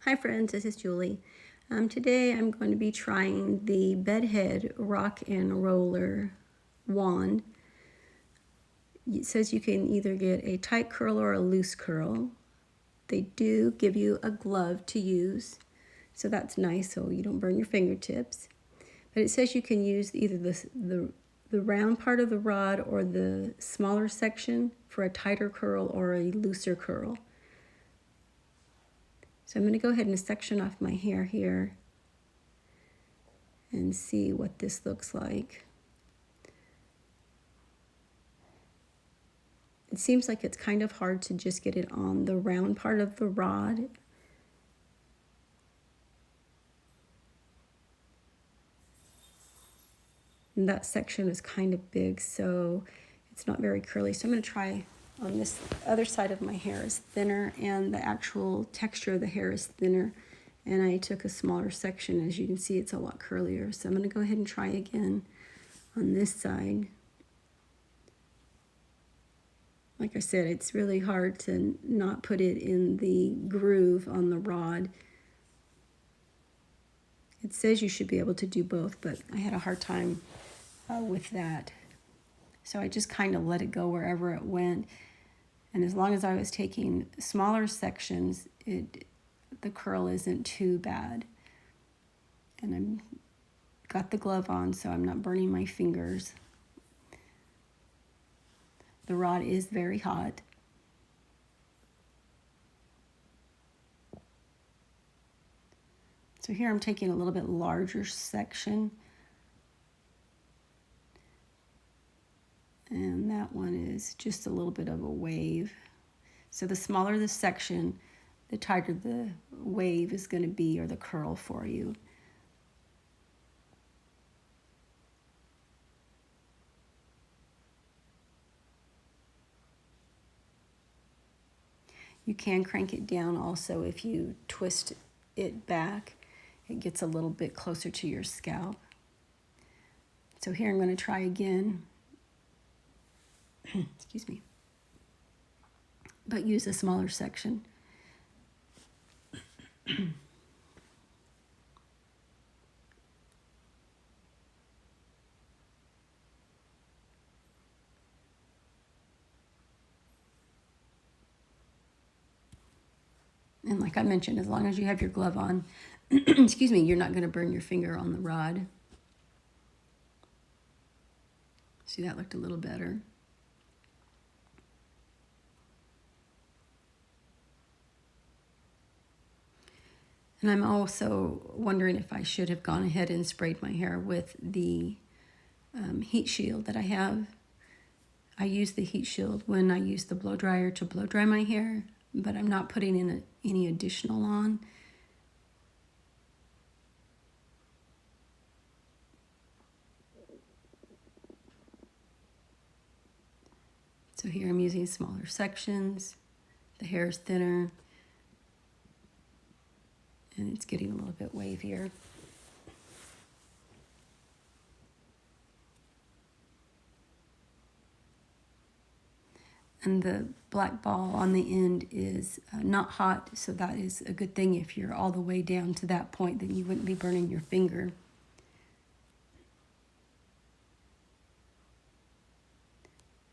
Hi friends, this is Julie. Today I'm going to be trying the Bedhead Rock and Roller wand. It says you can either get a tight curl or a loose curl. They do give you a glove to use, so that's nice so you don't burn your fingertips. But it says you can use either the round part of the rod or the smaller section for a tighter curl or a looser curl. So I'm going to go ahead and section off my hair here and see what this looks like. It seems like it's kind of hard to just get it on the round part of the rod. And that section is kind of big, so it's not very curly. So I'm going to try on this other side of my hair is thinner, and the actual texture of the hair is thinner. And I took a smaller section. As you can see, it's a lot curlier. So I'm going to go ahead and try again on this side. Like I said, it's really hard to not put it in the groove on the rod. It says you should be able to do both, but I had a hard time with that. So I just kind of let it go wherever it went. And as long as I was taking smaller sections, the curl isn't too bad. And I'm got the glove on, so I'm not burning my fingers. The rod is very hot. So here I'm taking a little bit larger section. And that one is just a little bit of a wave. So the smaller the section, the tighter the wave is going to be, or the curl for you. You can crank it down also if you twist it back. It gets a little bit closer to your scalp. So here I'm going to try again. Excuse me. But use a smaller section. And like I mentioned, as long as you have your glove on, excuse me, you're not going to burn your finger on the rod. See, that looked a little better. And I'm also wondering if I should have gone ahead and sprayed my hair with the heat shield that I have. I use the heat shield when I use the blow dryer to blow dry my hair, but I'm not putting in any additional on. So here I'm using smaller sections. The hair is thinner, and it's getting a little bit wavier. And the black ball on the end is not hot, so that is a good thing. If you're all the way down to that point, then you wouldn't be burning your finger.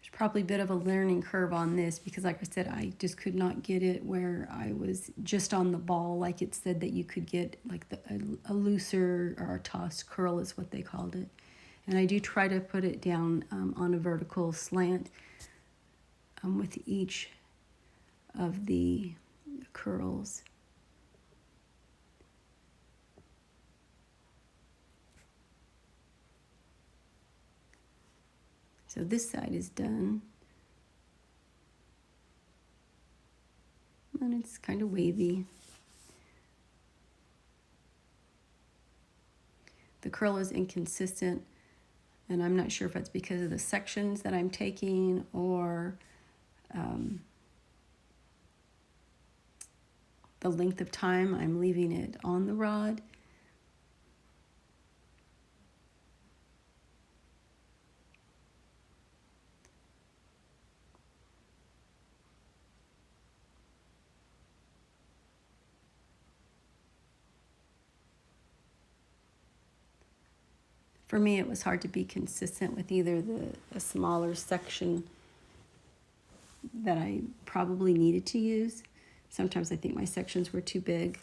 There's probably a bit of a learning curve on this because, like I said, I just could not get it where I was just on the ball, like it said that you could get like a looser or a tossed curl is what they called it. And I do try to put it down on a vertical slant with each of the curls. So this side is done. And it's kind of wavy. The curl is inconsistent, and I'm not sure if it's because of the sections that I'm taking or the length of time I'm leaving it on the rod. For me, it was hard to be consistent with either a smaller section that I probably needed to use. Sometimes I think my sections were too big.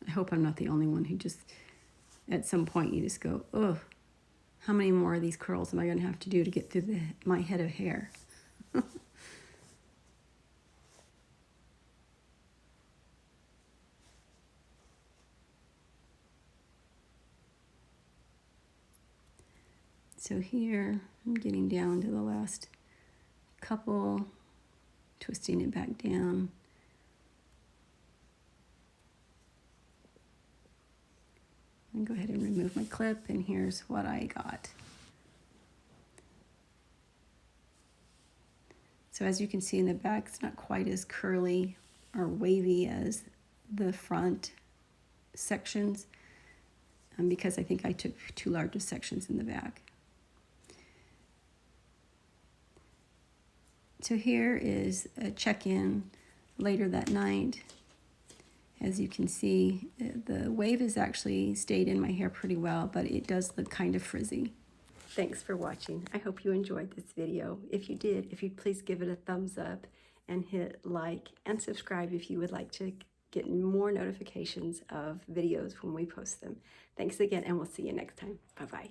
I hope I'm not the only one who just, at some point you just go, ugh, how many more of these curls am I going to have to do to get through my head of hair? So here, I'm getting down to the last couple, twisting it back down. And go ahead and remove my clip, and here's what I got. So as you can see in the back, it's not quite as curly or wavy as the front sections, because I think I took too large of sections in the back. So here is a check-in later that night. As you can see, the wave has actually stayed in my hair pretty well, but it does look kind of frizzy. Thanks for watching. I hope you enjoyed this video. If you did, if you'd please give it a thumbs up and hit like and subscribe if you would like to get more notifications of videos when we post them. Thanks again, and we'll see you next time. Bye-bye.